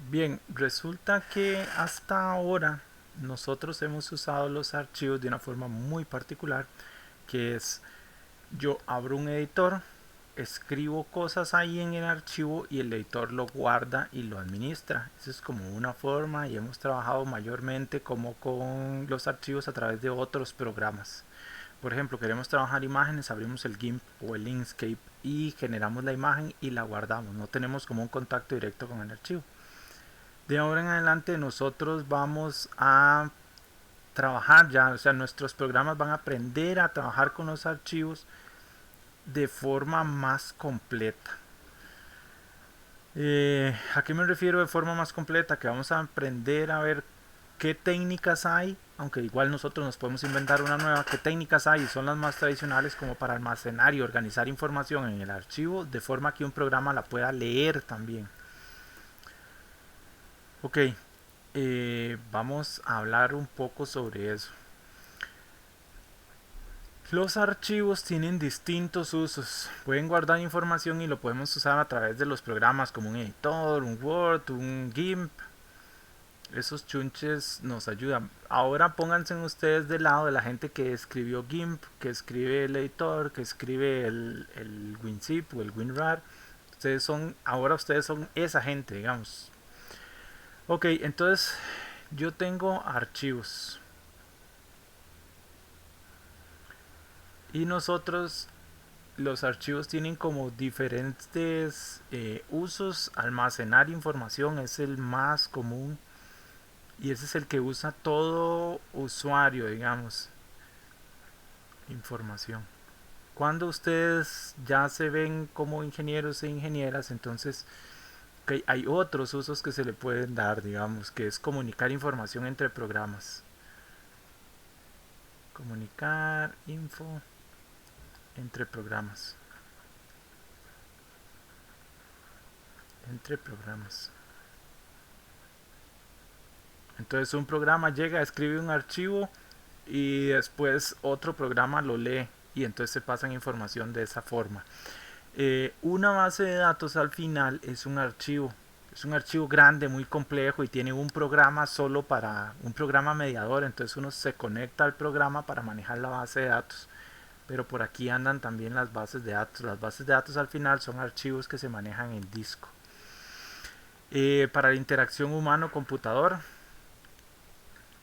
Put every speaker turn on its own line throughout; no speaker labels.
Bien, resulta que hasta ahora nosotros hemos usado los archivos de una forma muy particular, que es yo abro un editor, escribo cosas ahí en el archivo y el editor lo guarda y lo administra. Eso es como una forma y hemos trabajado mayormente como con los archivos a través de otros programas. Por ejemplo, queremos trabajar imágenes, abrimos el GIMP o el Inkscape y generamos la imagen y la guardamos. No tenemos como un contacto directo con el archivo. De ahora en adelante nosotros vamos a trabajar ya, o sea, nuestros programas van a aprender a trabajar con los archivos de forma más completa. ¿A qué me refiero de forma más completa? Que vamos a aprender a ver qué técnicas hay, aunque igual nosotros nos podemos inventar una nueva, qué técnicas hay y son las más tradicionales como para almacenar y organizar información en el archivo de forma que un programa la pueda leer también. Ok, vamos a hablar un poco sobre eso. Los archivos tienen distintos usos. Pueden guardar información y lo podemos usar a través de los programas como un editor, un Word, un GIMP. Esos chunches nos ayudan. Ahora pónganse ustedes del lado de la gente que escribió GIMP, que escribe el editor, que escribe el WinZip o el WinRAR. Ahora ustedes son esa gente, digamos. Ok, entonces yo tengo archivos. Y nosotros los archivos tienen como diferentes usos. Almacenar información es el más común y ese es el que usa todo usuario, digamos, información. Cuando ustedes ya se ven como ingenieros e ingenieras, entonces okay, hay otros usos que se le pueden dar, digamos, que es comunicar información entre programas. Comunicar info entre programas. Entre programas. Entonces un programa llega, escribe un archivo y después otro programa lo lee y entonces se pasan información de esa forma. Una base de datos al final es un archivo grande, muy complejo y tiene un programa solo para un programa mediador, entonces uno se conecta al programa para manejar la base de datos. Pero por aquí andan también las bases de datos. Las bases de datos al final son archivos que se manejan en disco. Para la interacción humano-computador,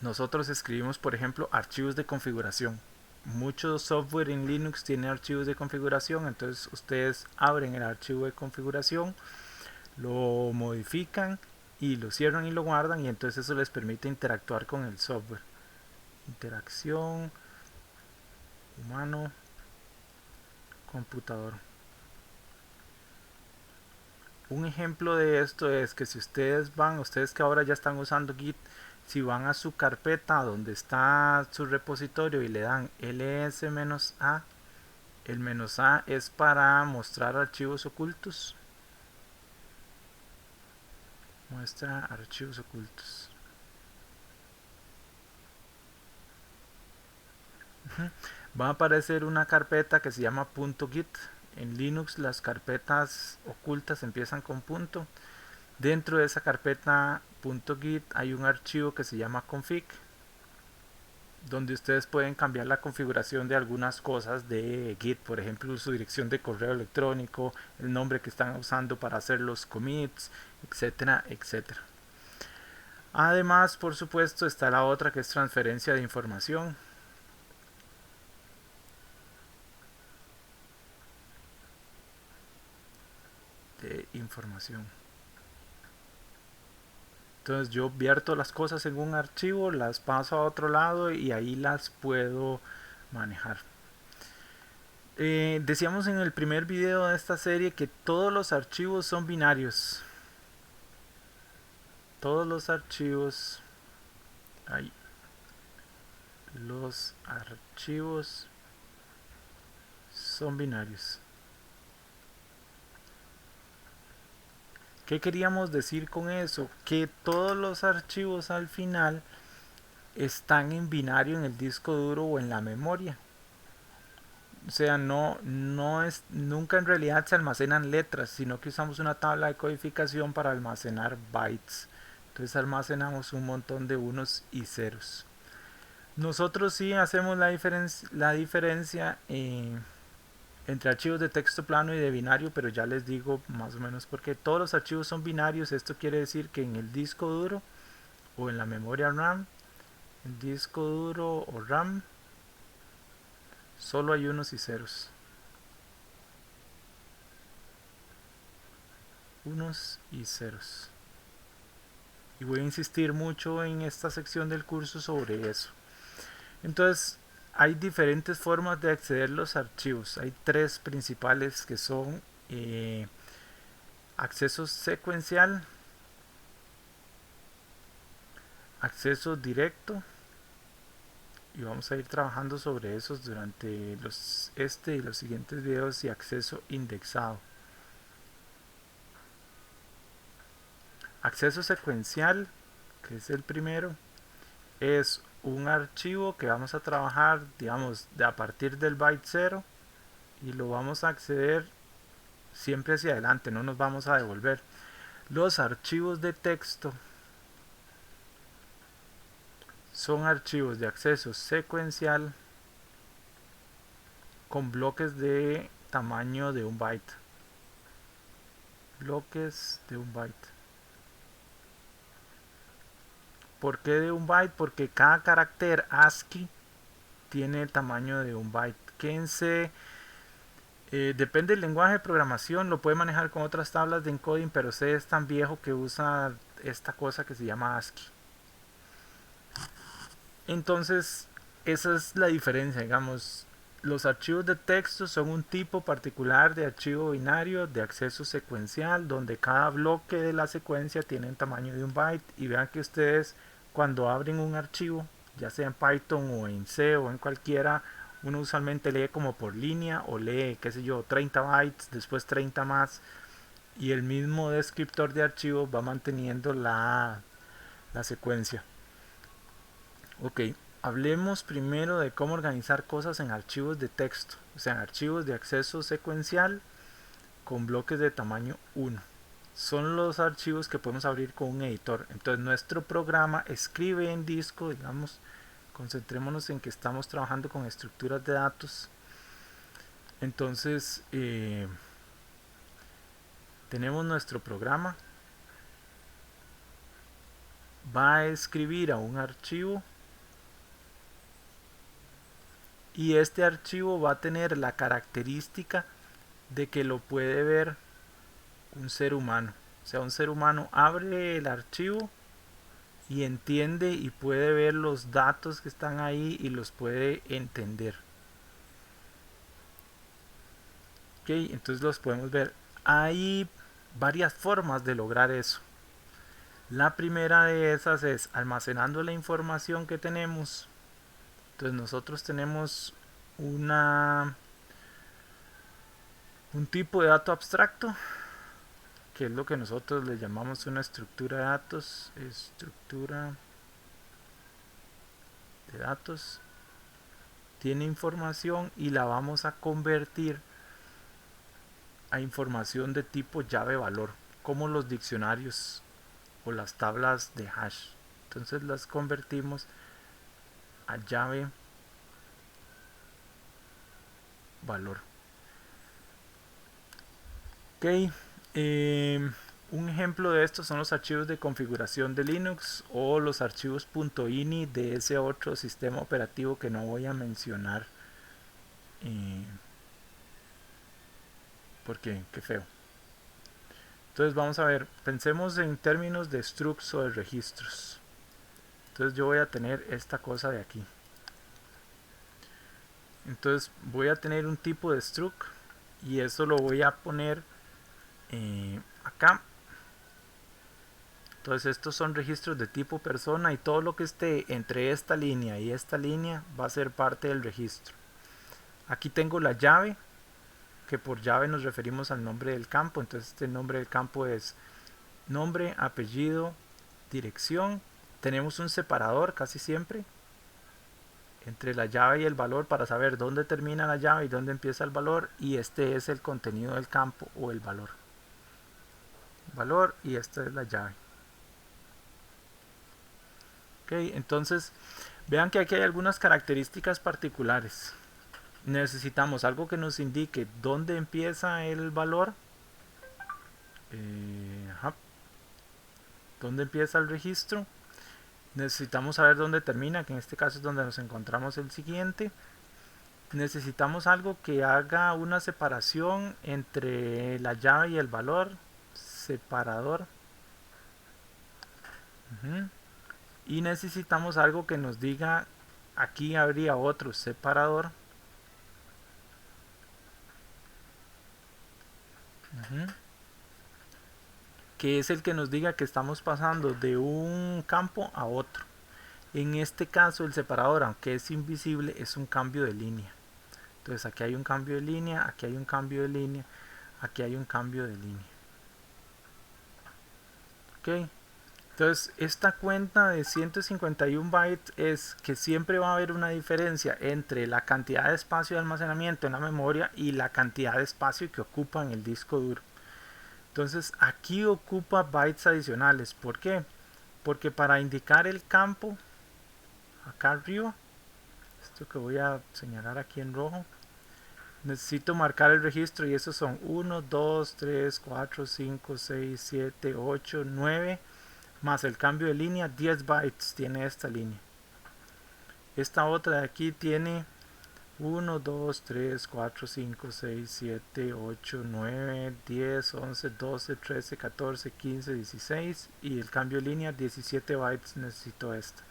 nosotros escribimos, por ejemplo, archivos de configuración. Mucho software en Linux tiene archivos de configuración, entonces ustedes abren el archivo de configuración, lo modifican y lo cierran y lo guardan y entonces eso les permite interactuar con el software. Interacción humano computador. Un ejemplo de esto es que si ustedes que ahora ya están usando Git, si van a su carpeta donde está su repositorio y le dan ls-a, el "-a" es para mostrar archivos ocultos. Muestra archivos ocultos. Va a aparecer una carpeta que se llama .git. En Linux las carpetas ocultas empiezan con punto. Dentro de esa carpeta .git hay un archivo que se llama config, donde ustedes pueden cambiar la configuración de algunas cosas de Git, por ejemplo su dirección de correo electrónico, el nombre que están usando para hacer los commits, etcétera, etcétera. Además, por supuesto, está la otra que es transferencia de información. De información. Entonces yo vierto las cosas en un archivo, las paso a otro lado y ahí las puedo manejar. Decíamos en el primer video de esta serie que todos los archivos son binarios. Todos los archivos, ahí, los archivos son binarios. ¿Qué queríamos decir con eso? Que todos los archivos al final están en binario en el disco duro o en la memoria. O sea, nunca en realidad se almacenan letras, sino que usamos una tabla de codificación para almacenar bytes. Entonces almacenamos un montón de unos y ceros. Nosotros sí hacemos la diferencia entre archivos de texto plano y de binario, pero ya les digo más o menos porque todos los archivos son binarios. Esto quiere decir que en el disco duro o en la memoria RAM, el disco duro o RAM, solo hay unos y ceros. Unos y ceros. Y voy a insistir mucho en esta sección del curso sobre eso. Entonces, hay diferentes formas de acceder a los archivos. Hay tres principales que son acceso secuencial, acceso directo, y vamos a ir trabajando sobre esos durante este y los siguientes videos, y acceso indexado. Acceso secuencial, que es el primero, es un archivo que vamos a trabajar, digamos, a partir del byte 0 y lo vamos a acceder siempre hacia adelante, no nos vamos a devolver. Los archivos de texto son archivos de acceso secuencial con bloques de tamaño de un byte. Bloques de un byte. ¿Por qué de un byte? Porque cada carácter ASCII tiene el tamaño de un byte. Quédense, depende del lenguaje de programación, lo puede manejar con otras tablas de encoding, pero C es tan viejo que usa esta cosa que se llama ASCII. Entonces, esa es la diferencia, digamos. Los archivos de texto son un tipo particular de archivo binario de acceso secuencial, donde cada bloque de la secuencia tiene el tamaño de un byte. Y vean que ustedes, cuando abren un archivo, ya sea en Python o en C o en cualquiera, uno usualmente lee como por línea o lee, qué sé yo, 30 bytes, después 30 más, y el mismo descriptor de archivo va manteniendo la secuencia. Ok, hablemos primero de cómo organizar cosas en archivos de texto, o sea, en archivos de acceso secuencial con bloques de tamaño 1. Son los archivos que podemos abrir con un editor. Entonces nuestro programa escribe en disco, digamos, concentrémonos en que estamos trabajando con estructuras de datos. Entonces tenemos nuestro programa, va a escribir a un archivo y este archivo va a tener la característica de que lo puede ver un ser humano. O sea, un ser humano abre el archivo y entiende y puede ver los datos que están ahí y los puede entender. Ok, entonces los podemos ver. Hay varias formas de lograr eso. La primera de esas es almacenando la información que tenemos. Entonces nosotros tenemos un tipo de dato abstracto, que es lo que nosotros le llamamos una estructura de datos. Estructura de datos tiene información y la vamos a convertir a información de tipo llave valor, como los diccionarios o las tablas de hash. Entonces las convertimos a llave valor. Ok, un ejemplo de esto son los archivos de configuración de Linux o los archivos .ini de ese otro sistema operativo que no voy a mencionar porque qué feo. Entonces vamos a ver, pensemos en términos de structs o de registros. Entonces yo voy a tener esta cosa de aquí. Entonces voy a tener un tipo de struct y eso lo voy a poner acá. Entonces estos son registros de tipo persona y todo lo que esté entre esta línea y esta línea va a ser parte del registro. Aquí tengo la llave, que por llave nos referimos al nombre del campo. Entonces este nombre del campo es nombre, apellido, dirección. Tenemos un separador casi siempre. entre la llave y el valor para saber dónde termina la llave y dónde empieza el valor, y este es el contenido del campo o el valor. Valor, y esta es la llave. Ok, entonces vean que aquí hay algunas características particulares. Necesitamos algo que nos indique dónde empieza el valor, dónde empieza el registro. Necesitamos saber dónde termina, que en este caso es donde nos encontramos el siguiente. Necesitamos algo que haga una separación entre la llave y el valor, separador. Y necesitamos algo que nos diga, aquí habría otro separador. Que es el que nos diga que estamos pasando de un campo a otro. En este caso el separador, aunque es invisible, es un cambio de línea. Entonces aquí hay un cambio de línea, aquí hay un cambio de línea, aquí hay un cambio de línea. Ok, entonces esta cuenta de 151 bytes es que siempre va a haber una diferencia entre la cantidad de espacio de almacenamiento en la memoria y la cantidad de espacio que ocupa en el disco duro. Entonces aquí ocupa bytes adicionales. ¿Por qué? Porque para indicar el campo acá arriba, esto que voy a señalar aquí en rojo, necesito marcar el registro, y esos son 1, 2, 3, 4, 5, 6, 7, 8, 9, más el cambio de línea, 10 bytes tiene esta línea. Esta otra de aquí tiene 1, 2, 3, 4, 5, 6, 7, 8, 9, 10, 11, 12, 13, 14, 15, 16, y el cambio de línea 17 bytes necesito esta.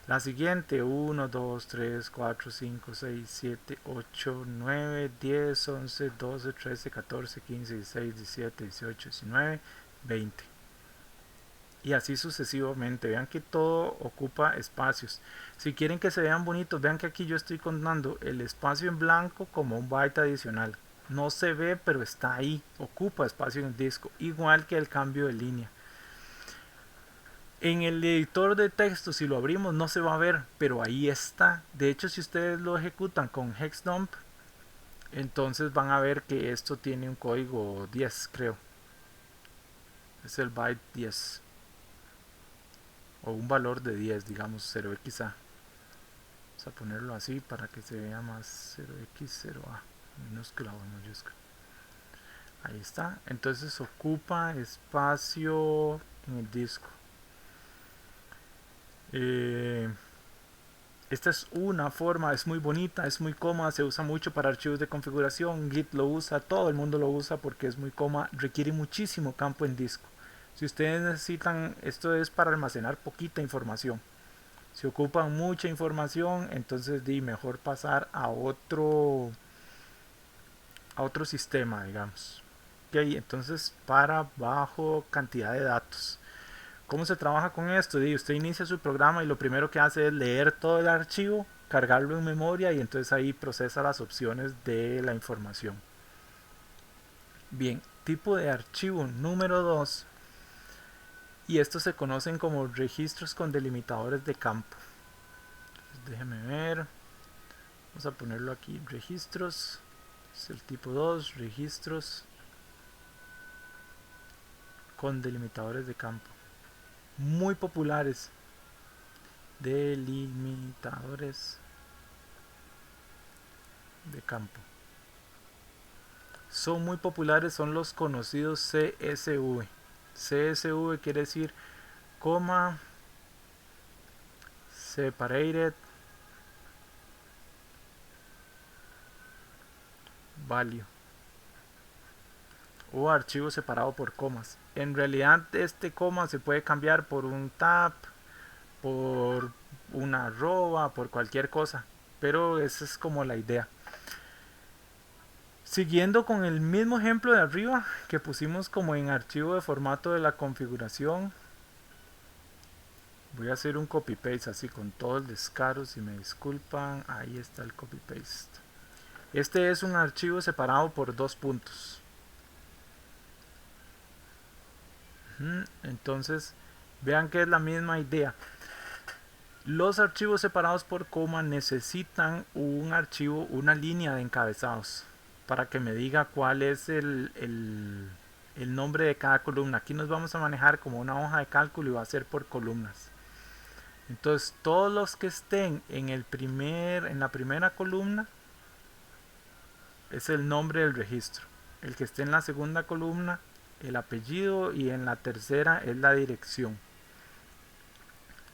La siguiente 1, 2, 3, 4, 5, 6, 7, 8, 9, 10, 11, 12, 13, 14, 15, 16, 17, 18, 19, 20. Y así sucesivamente. Vean que todo ocupa espacios. Si quieren que se vean bonitos, vean que aquí yo estoy contando el espacio en blanco como un byte adicional. No se ve, pero está ahí, ocupa espacio en el disco, igual que el cambio de línea. En el editor de texto, si lo abrimos, no se va a ver, pero ahí está. De hecho, si ustedes lo ejecutan con hexdump, entonces van a ver que esto tiene un código 10, creo. Es el byte 10. O un valor de 10, digamos 0xa. Vamos a ponerlo así para que se vea más 0x, 0a, minúscula o mayúscula. Ahí está. Entonces ocupa espacio en el disco. Esta es una forma, es muy bonita, es muy cómoda, se usa mucho para archivos de configuración. Git lo usa, todo el mundo lo usa porque es muy cómoda, requiere muchísimo campo en disco. Si ustedes necesitan, esto es para almacenar poquita información. Si ocupan mucha información, entonces mejor pasar a otro sistema, digamos. Okay, entonces para bajo cantidad de datos. ¿Cómo se trabaja con esto? Usted inicia su programa y lo primero que hace es leer todo el archivo, cargarlo en memoria, y entonces ahí procesa las opciones de la información. Bien, tipo de archivo número 2, y estos se conocen como registros con delimitadores de campo. Entonces, déjeme ver, vamos a ponerlo aquí, registros, es el tipo 2, registros con delimitadores de campo. Muy populares. Delimitadores de campo. Son muy populares, son los conocidos CSV. CSV quiere decir coma, separated value, o archivo separado por comas. En realidad este coma se puede cambiar por un tab, por una arroba, por cualquier cosa, pero esa es como la idea. Siguiendo con el mismo ejemplo de arriba que pusimos como en archivo de formato de la configuración, voy a hacer un copy paste así con todo el descaro, si me disculpan. Ahí está el copy paste. Este es un archivo separado por 2 puntos. Entonces vean que es la misma idea. Los archivos separados por coma necesitan un archivo, una línea de encabezados para que me diga cuál es el nombre de cada columna. Aquí nos vamos a manejar como una hoja de cálculo y va a ser por columnas. Entonces todos los que estén en la primera columna es el nombre del registro. El que esté en la segunda columna, el apellido, y en la tercera es la dirección.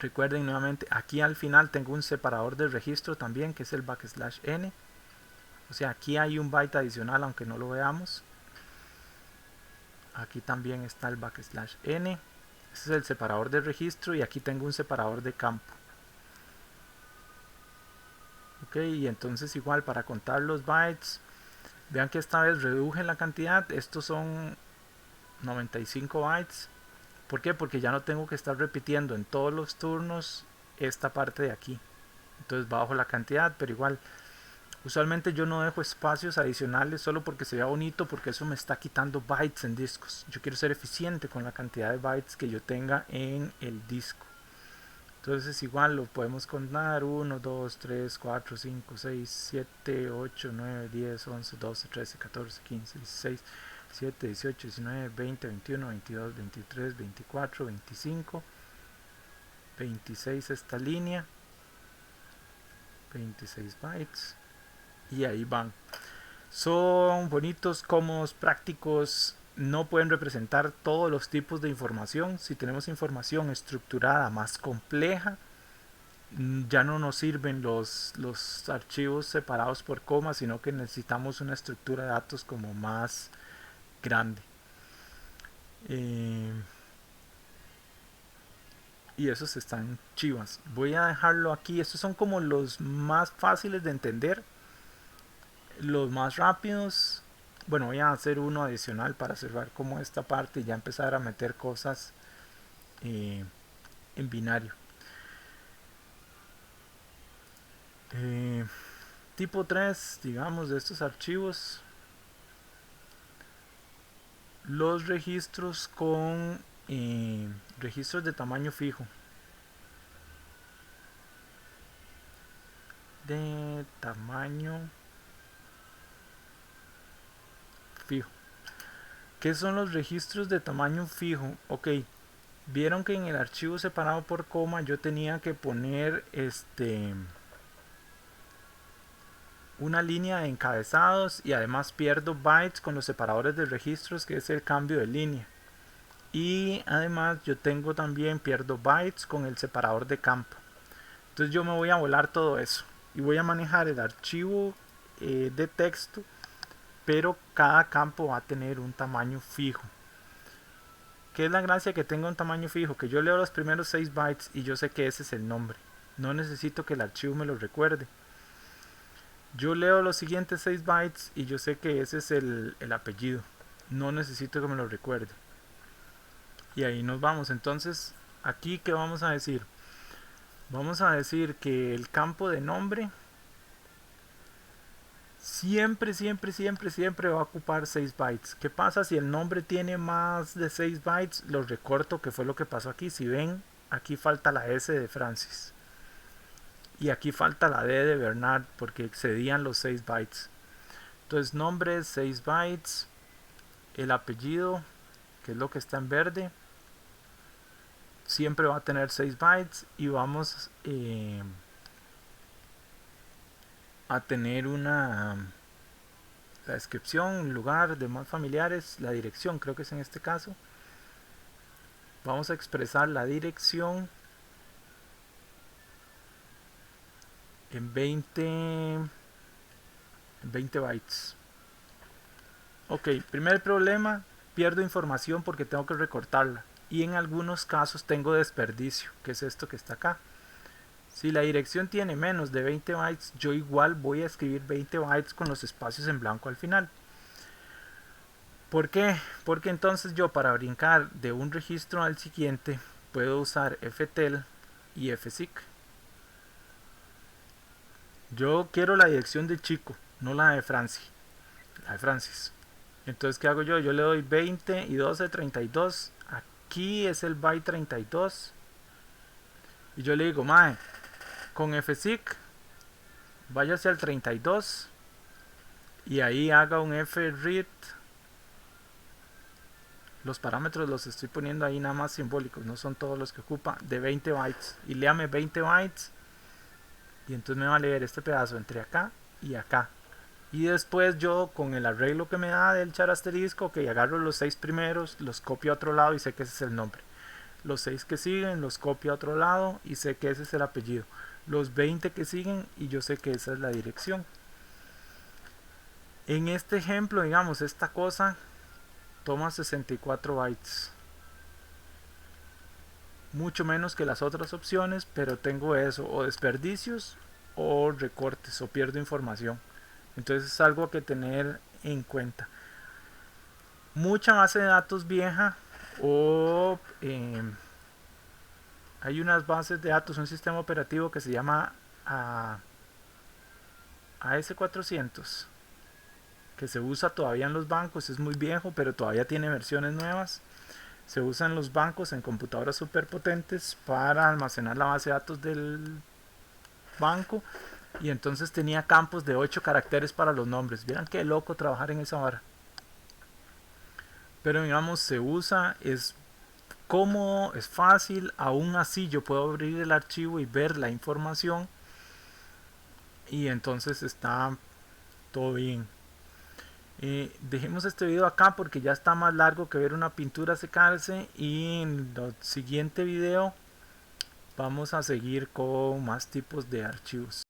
Recuerden nuevamente, aquí al final tengo un separador de registro también, que es el \n. O sea, aquí hay un byte adicional, aunque no lo veamos. Aquí también está el \n. Este es el separador de registro y aquí tengo un separador de campo. Ok, y entonces igual para contar los bytes, vean que esta vez reduje la cantidad. Estos son 95 bytes. ¿Por qué? Porque ya no tengo que estar repitiendo en todos los turnos esta parte de aquí. Entonces bajo la cantidad, pero igual usualmente yo no dejo espacios adicionales solo porque se vea bonito, porque eso me está quitando bytes en discos. Yo quiero ser eficiente con la cantidad de bytes que yo tenga en el disco. Entonces igual lo podemos contar: 1, 2, 3, 4, 5, 6, 7, 8, 9, 10, 11, 12, 13, 14, 15, 16, 17, 18, 19, 20, 21, 22, 23, 24, 25, 26 esta línea, 26 bytes, y ahí van. Son bonitos, cómodos, prácticos. No pueden representar todos los tipos de información. Si tenemos información estructurada más compleja, ya no nos sirven los archivos separados por coma, sino que necesitamos una estructura de datos como más grande. Y esos están chivas. Voy a dejarlo aquí. Estos son como los más fáciles de entender, los más rápidos. Bueno, voy a hacer uno adicional para cerrar como esta parte y ya empezar a meter cosas en binario. Tipo 3, digamos, de estos archivos, los registros con registros de tamaño fijo. De tamaño fijo. ¿Qué son los registros de tamaño fijo? Ok, vieron que en el archivo separado por coma yo tenía que poner una línea de encabezados, y además pierdo bytes con los separadores de registros, que es el cambio de línea. Y además yo tengo también, pierdo bytes con el separador de campo. Entonces yo me voy a volar todo eso y voy a manejar el archivo de texto, pero cada campo va a tener un tamaño fijo. ¿Qué es la gracia que tenga un tamaño fijo? Que yo leo los primeros 6 bytes y yo sé que ese es el nombre. No necesito que el archivo me lo recuerde. Yo leo los siguientes 6 bytes y yo sé que ese es el apellido. No necesito que me lo recuerde. Y ahí nos vamos. Entonces, aquí, ¿qué vamos a decir? Vamos a decir que el campo de nombre siempre va a ocupar 6 bytes. ¿Qué pasa si el nombre tiene más de 6 bytes? Lo recorto, que fue lo que pasó aquí. Si ven, aquí falta la S de Francis. Y aquí falta la D de Bernard, porque excedían los 6 bytes. Entonces, nombre 6 bytes. El apellido, que es lo que está en verde, siempre va a tener 6 bytes. Y vamos a tener la descripción, lugar, demás familiares, la dirección, creo que es en este caso. Vamos a expresar la dirección en 20 bytes. Ok, primer problema, pierdo información porque tengo que recortarla. Y en algunos casos tengo desperdicio, que es esto que está acá. Si la dirección tiene menos de 20 bytes, yo igual voy a escribir 20 bytes con los espacios en blanco al final. ¿Por qué? Porque entonces yo, para brincar de un registro al siguiente, puedo usar ftel y fseek. Yo quiero la dirección de Chico, no la de Francis. La de Francis. Entonces, ¿qué hago yo? Yo le doy 20 y 12, 32. Aquí es el byte 32. Y yo le digo, mae, Con FSIC, váyase al 32 y ahí haga un fread. Los parámetros los estoy poniendo ahí nada más simbólicos, no son todos los que ocupa, de 20 bytes. Y léame 20 bytes. Y entonces me va a leer este pedazo entre acá y acá. Y después yo con el arreglo que me da del char asterisco, que agarro los 6 primeros, los copio a otro lado y sé que ese es el nombre. Los 6 que siguen los copio a otro lado y sé que ese es el apellido. Los 20 que siguen y yo sé que esa es la dirección. En este ejemplo, digamos, esta cosa toma 64 bytes, mucho menos que las otras opciones, pero tengo eso, o desperdicios o recortes, o pierdo información. Entonces es algo que tener en cuenta. Mucha base de datos vieja o hay unas bases de datos, un sistema operativo que se llama AS400, que se usa todavía en los bancos, es muy viejo, pero todavía tiene versiones nuevas. Se usa en los bancos, en computadoras super potentes, para almacenar la base de datos del banco. Y entonces tenía campos de 8 caracteres para los nombres. Vieran qué loco trabajar en esa hora. Pero digamos, se usa, es cómodo, es fácil. Aún así yo puedo abrir el archivo y ver la información. Y entonces está todo bien. Dejemos este video acá porque ya está más largo que ver una pintura secarse, y en el siguiente video vamos a seguir con más tipos de archivos.